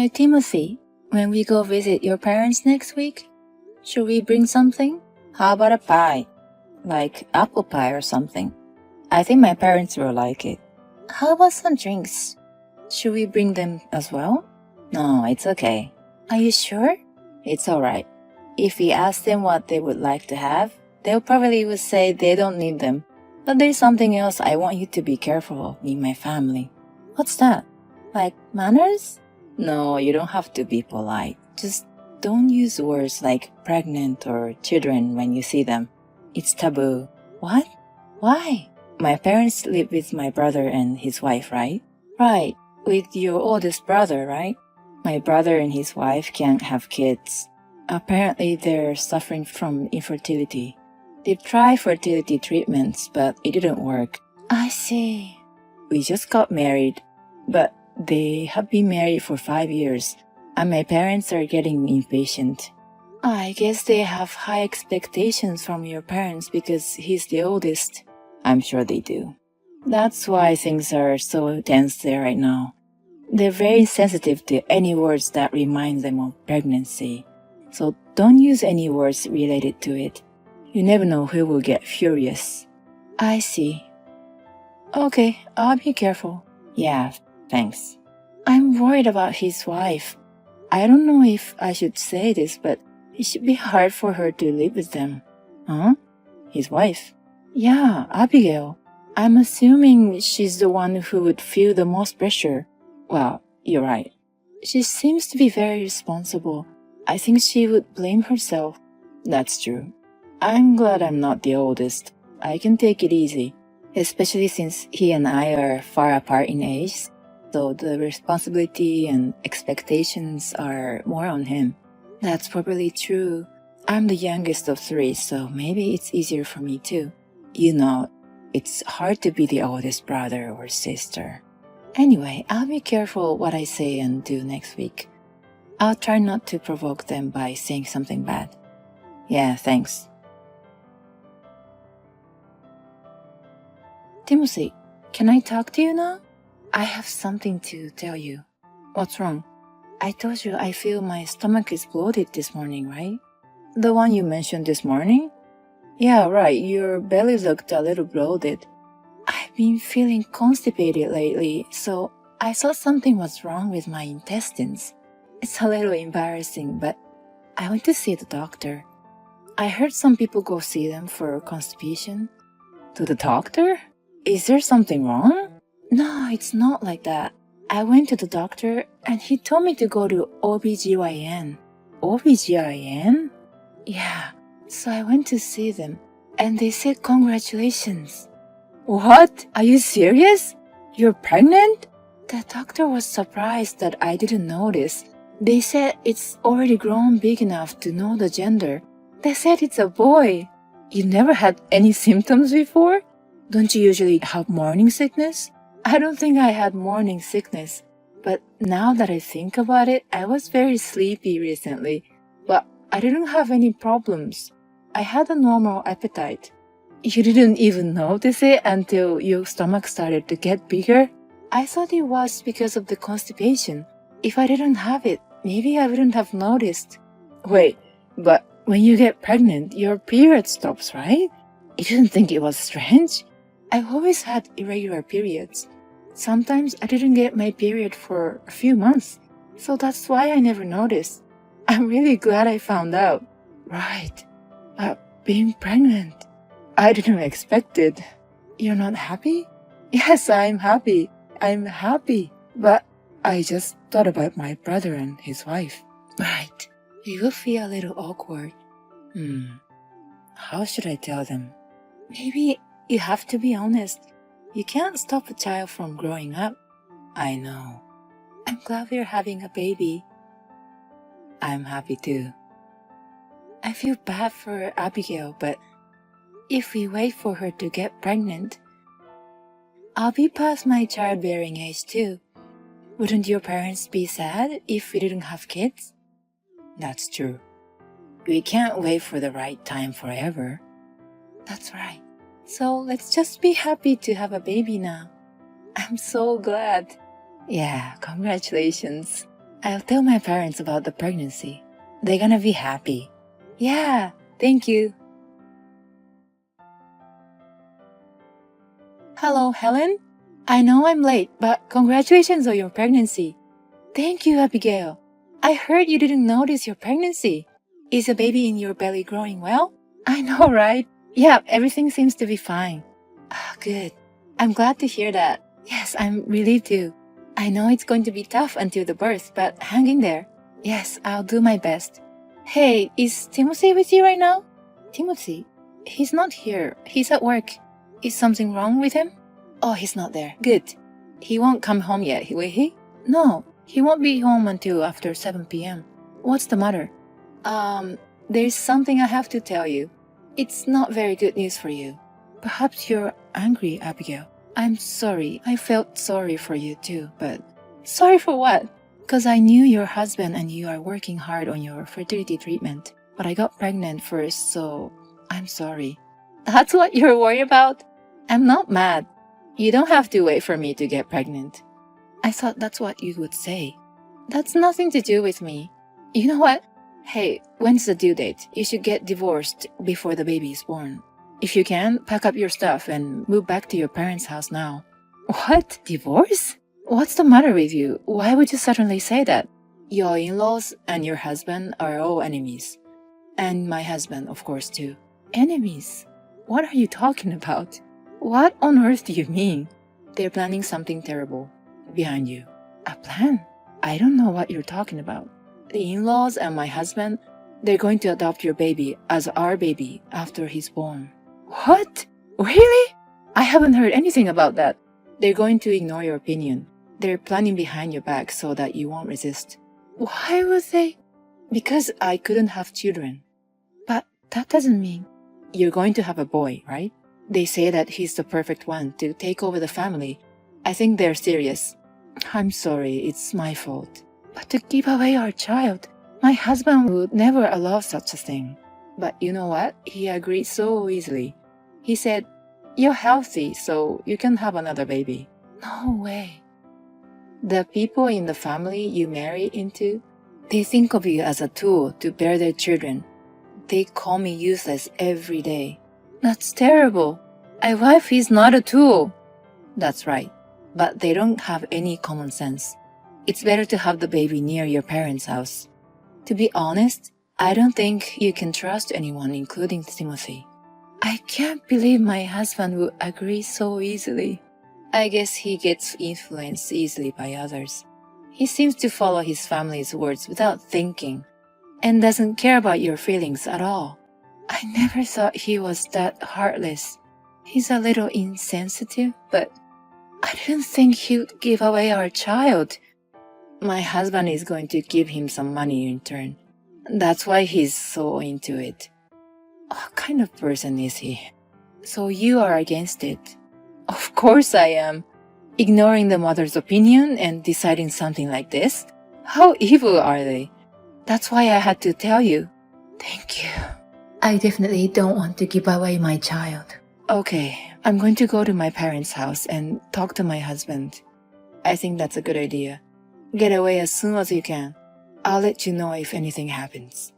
Hey Timothy, when we go visit your parents next week, should we bring something? How about a pie? Like apple pie or something. I think my parents will like it. How about some drinks? Should we bring them as well? No, it's okay. Are you sure? It's alright. If we ask them what they would like to have, they'll probably would say they don't need them. But there's something else I want you to be careful of in my family. What's that? Like manners? No, you don't have to be polite. Just don't use words like pregnant or children when you see them. It's taboo. What? Why? My parents live with my brother and his wife, right? Right. With your oldest brother, right? My brother and his wife can't have kids. Apparently, they're suffering from infertility. They've tried fertility treatments, but it didn't work. I see. We just got married, but they have been married for 5 years, and my parents are getting impatient. I guess they have high expectations from your parents because he's the oldest. I'm sure they do. That's why things are so tense there right now. They're very sensitive to any words that remind them of pregnancy. So don't use any words related to it. You never know who will get furious. I see. Okay, I'll be careful. Yeah, thanks. I'm worried about his wife. I don't know if I should say this, but it should be hard for her to live with them. Huh? His wife? Yeah, Abigail. I'm assuming she's the one who would feel the most pressure. Well, you're right. She seems to be very responsible. I think she would blame herself. That's true. I'm glad I'm not the oldest. I can take it easy, especially since he and I are far apart in age, so the responsibility and expectations are more on him. That's probably true. I'm the youngest of three, so maybe it's easier for me too. You know, it's hard to be the oldest brother or sister. Anyway, I'll be careful what I say and do next week. I'll try not to provoke them by saying something bad. Yeah, thanks. Timothy, can I talk to you now? I have something to tell you. What's wrong? I told you I feel my stomach is bloated this morning, right? The one you mentioned this morning? Yeah, right, your belly looked a little bloated. I've been feeling constipated lately, so I thought something was wrong with my intestines. It's a little embarrassing, but I went to see the doctor. I heard some people go see them for constipation. To the doctor? Is there something wrong? No, it's not like that. I went to the doctor and he told me to go to OBGYN. OBGYN? Yeah, so I went to see them and they said congratulations. What? Are you serious? You're pregnant? The doctor was surprised that I didn't notice. They said it's already grown big enough to know the gender. They said it's a boy. You never had any symptoms before? Don't you usually have morning sickness? I don't think I had morning sickness. But now that I think about it, I was very sleepy recently. But I didn't have any problems. I had a normal appetite. You didn't even notice it until your stomach started to get bigger? I thought it was because of the constipation. If I didn't have it, maybe I wouldn't have noticed. Wait, but when you get pregnant, your period stops, right? You didn't think it was strange? I've always had irregular periods. Sometimes I didn't get my period for a few months, so that's why I never noticed. I'm really glad I found out. Right. Being pregnant. I didn't expect it. You're not happy? Yes, I'm happy. I'm happy. But I just thought about my brother and his wife. Right. You will feel a little awkward. How should I tell them? Maybe you have to be honest. You can't stop a child from growing up. I know. I'm glad we're having a baby. I'm happy too. I feel bad for Abigail, but if we wait for her to get pregnant, I'll be past my childbearing age too. Wouldn't your parents be sad if we didn't have kids? That's true. We can't wait for the right time forever. That's right. So let's just be happy to have a baby now. I'm so glad. Yeah, congratulations. I'll tell my parents about the pregnancy. They're gonna be happy. Yeah, thank you. Hello, Helen. I know I'm late, but congratulations on your pregnancy. Thank you, Abigail. I heard you didn't notice your pregnancy. Is the baby in your belly growing well? I know, right? Yeah, everything seems to be fine. Ah, good. I'm glad to hear that. Yes, I'm relieved too. I know it's going to be tough until the birth, but hang in there. Yes, I'll do my best. Hey, is Timothy with you right now? Timothy? He's not here. He's at work. Is something wrong with him? Oh, he's not there. Good. He won't come home yet, will he? No, he won't be home until after 7 p.m. What's the matter? There's something I have to tell you. It's not very good news for you. Perhaps you're angry, Abigail. I'm sorry. I felt sorry for you too, but... Sorry for what? Because I knew your husband and you are working hard on your fertility treatment. But I got pregnant first, so I'm sorry. That's what you're worried about? I'm not mad. You don't have to wait for me to get pregnant. I thought that's what you would say. That's nothing to do with me. You know what? Hey, when's the due date? You should get divorced before the baby is born. If you can, pack up your stuff and move back to your parents' house now. What? Divorce? What's the matter with you? Why would you suddenly say that? Your in-laws and your husband are all enemies. And my husband, of course, too. Enemies? What are you talking about? What on earth do you mean? They're planning something terrible behind you. A plan? I don't know what you're talking about. The in-laws and my husband, they're going to adopt your baby as our baby after he's born. What? Really? I haven't heard anything about that. They're going to ignore your opinion. They're planning behind your back so that you won't resist. Why would they? Because I couldn't have children. But that doesn't mean... You're going to have a boy, right? They say that he's the perfect one to take over the family. I think they're serious. I'm sorry, it's my fault. But to give away our child, my husband would never allow such a thing. But you know what? He agreed so easily. He said, you're healthy, so you can have another baby. No way. The people in the family you marry into, they think of you as a tool to bear their children. They call me useless every day. That's terrible. A wife is not a tool. That's right. But they don't have any common sense. It's better to have the baby near your parents' house. To be honest, I don't think you can trust anyone, including Timothy. I can't believe my husband would agree so easily. I guess he gets influenced easily by others. He seems to follow his family's words without thinking, and doesn't care about your feelings at all. I never thought he was that heartless. He's a little insensitive, but I didn't think he'd give away our child. My husband is going to give him some money in return. That's why he's so into it. What kind of person is he? So you are against it? Of course I am. Ignoring the mother's opinion and deciding something like this? How evil are they? That's why I had to tell you. Thank you. I definitely don't want to give away my child. Okay, I'm going to go to my parents' house and talk to my husband. I think that's a good idea. Get away as soon as you can. I'll let you know if anything happens.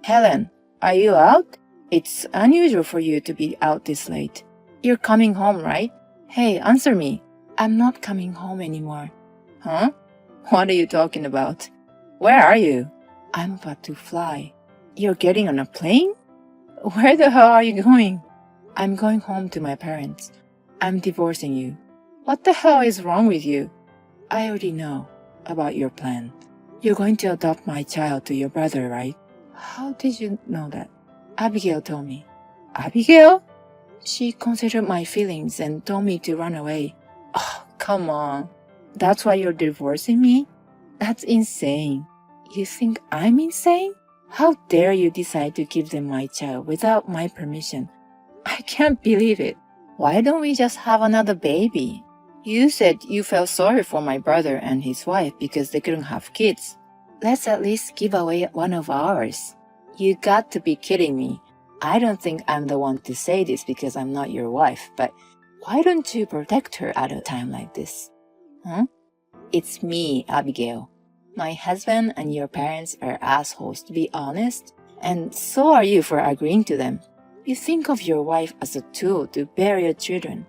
Helen, are you out? It's unusual for you to be out this late. You're coming home, right? Hey, answer me. I'm not coming home anymore. Huh? What are you talking about? Where are you? I'm about to fly. You're getting on a plane? Where the hell are you going? I'm going home to my parents. I'm divorcing you. What the hell is wrong with you? I already know about your plan. You're going to adopt my child to your brother, right? How did you know that? Abigail told me. Abigail? She considered my feelings and told me to run away. Oh, come on. That's why you're divorcing me? That's insane. You think I'm insane? How dare you decide to give them my child without my permission? I can't believe it. Why don't we just have another baby? You said you felt sorry for my brother and his wife because they couldn't have kids. Let's at least give away one of ours. You got to be kidding me. I don't think I'm the one to say this because I'm not your wife, but Why don't you protect her at a time like this? Huh? It's me, Abigail. My husband and your parents are assholes, to be honest, and so are you for agreeing to them. You think of your wife as a tool to bear your children.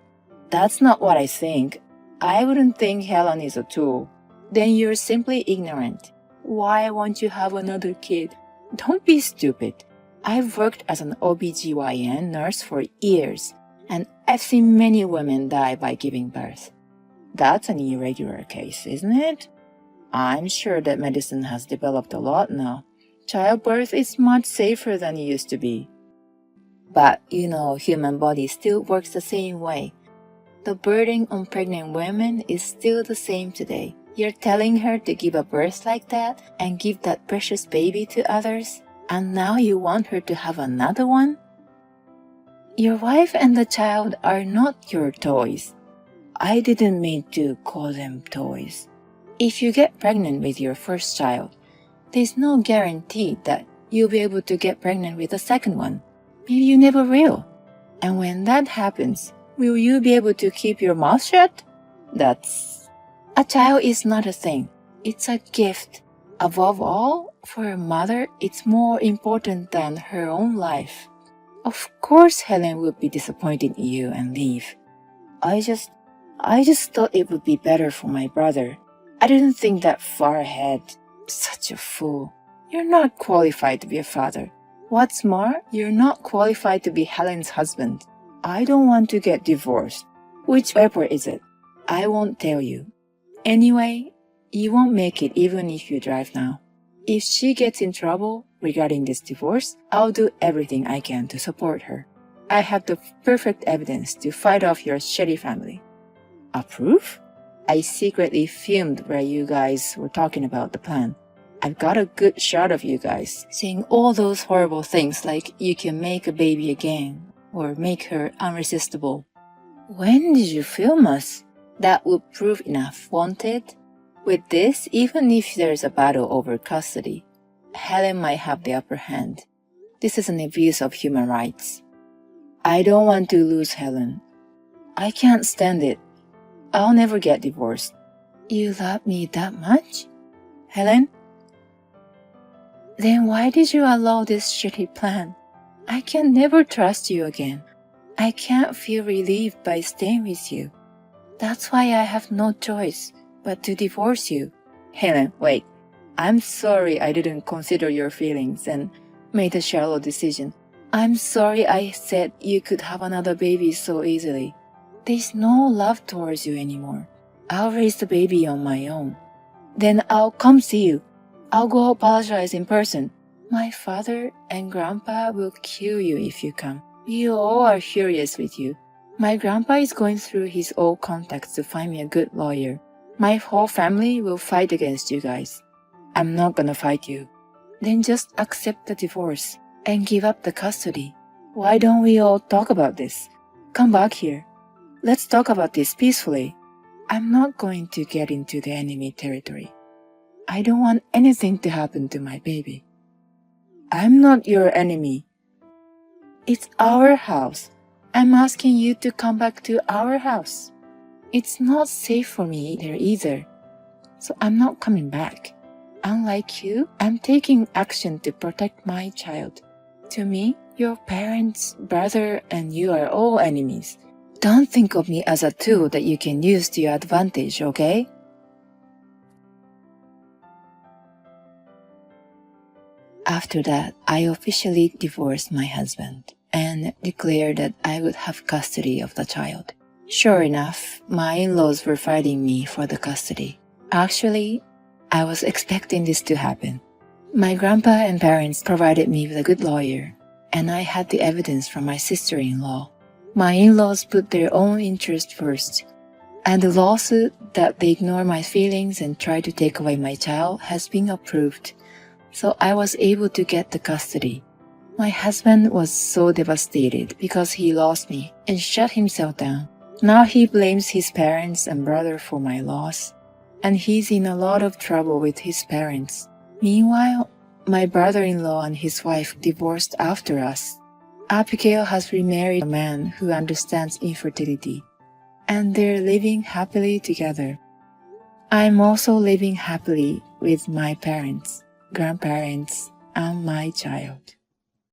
That's not what I think. I wouldn't think Helen is a tool. Then you're simply ignorant. Why won't you have another kid? Don't be stupid. I've worked as an OBGYN nurse for years, and I've seen many women die by giving birth. That's an irregular case, isn't it? I'm sure that medicine has developed a lot now. Childbirth is much safer than it used to be. But, human body still works the same way. The burden on pregnant women is still the same today. You're telling her to give a birth like that and give that precious baby to others, and now you want her to have another one? Your wife and the child are not your toys. I didn't mean to call them toys. If you get pregnant with your first child, there's no guarantee that you'll be able to get pregnant with a second one. Maybe you never will. And when that happens, will you be able to keep your mouth shut? A child is not a thing. It's a gift. Above all, for a mother, it's more important than her own life. Of course Helen would be disappointed in you and leave. I just thought it would be better for my brother. I didn't think that far ahead. Such a fool. You're not qualified to be a father. What's more, you're not qualified to be Helen's husband. I don't want to get divorced. Which airport is it? I won't tell you. Anyway, you won't make it even if you drive now. If she gets in trouble regarding this divorce, I'll do everything I can to support her. I have the perfect evidence to fight off your shitty family. Approve? I secretly filmed where you guys were talking about the plan. I've got a good shot of you guys saying all those horrible things like you can make a baby again or make her unresistible. When did you film us? That would prove enough, won't it? With this, even if there's a battle over custody, Helen might have the upper hand. This is an abuse of human rights. I don't want to lose Helen. I can't stand it. I'll never get divorced. You love me that much? Helen? Then why did you allow this shitty plan? I can never trust you again. I can't feel relieved by staying with you. That's why I have no choice but to divorce you. Helen, wait. I'm sorry I didn't consider your feelings and made a shallow decision. I'm sorry I said you could have another baby so easily. There's no love towards you anymore. I'll raise the baby on my own. Then I'll come see you. I'll go apologize in person. My father and grandpa will kill you if you come. We all are furious with you. My grandpa is going through his old contacts to find me a good lawyer. My whole family will fight against you guys. I'm not gonna fight you. Then just accept the divorce and give up the custody. Why don't we all talk about this? Come back here. Let's talk about this peacefully. I'm not going to get into the enemy territory. I don't want anything to happen to my baby. I'm not your enemy. It's our house. I'm asking you to come back to our house. It's not safe for me there either. So I'm not coming back. Unlike you, I'm taking action to protect my child. To me, your parents, brother, and you are all enemies. Don't think of me as a tool that you can use to your advantage, okay? After that, I officially divorced my husband and declared that I would have custody of the child. Sure enough, my in-laws were fighting me for the custody. Actually, I was expecting this to happen. My grandpa and parents provided me with a good lawyer, and I had the evidence from my sister-in-law. My in-laws put their own interest first, and the lawsuit that they ignore my feelings and try to take away my child has been approved. So I was able to get the custody. My husband was so devastated because he lost me and shut himself down. Now he blames his parents and brother for my loss, and he's in a lot of trouble with his parents. Meanwhile, my brother-in-law and his wife divorced after us. Abigail has remarried a man who understands infertility. and they're living happily together. I'm also living happily with my parents, grandparents, and my child.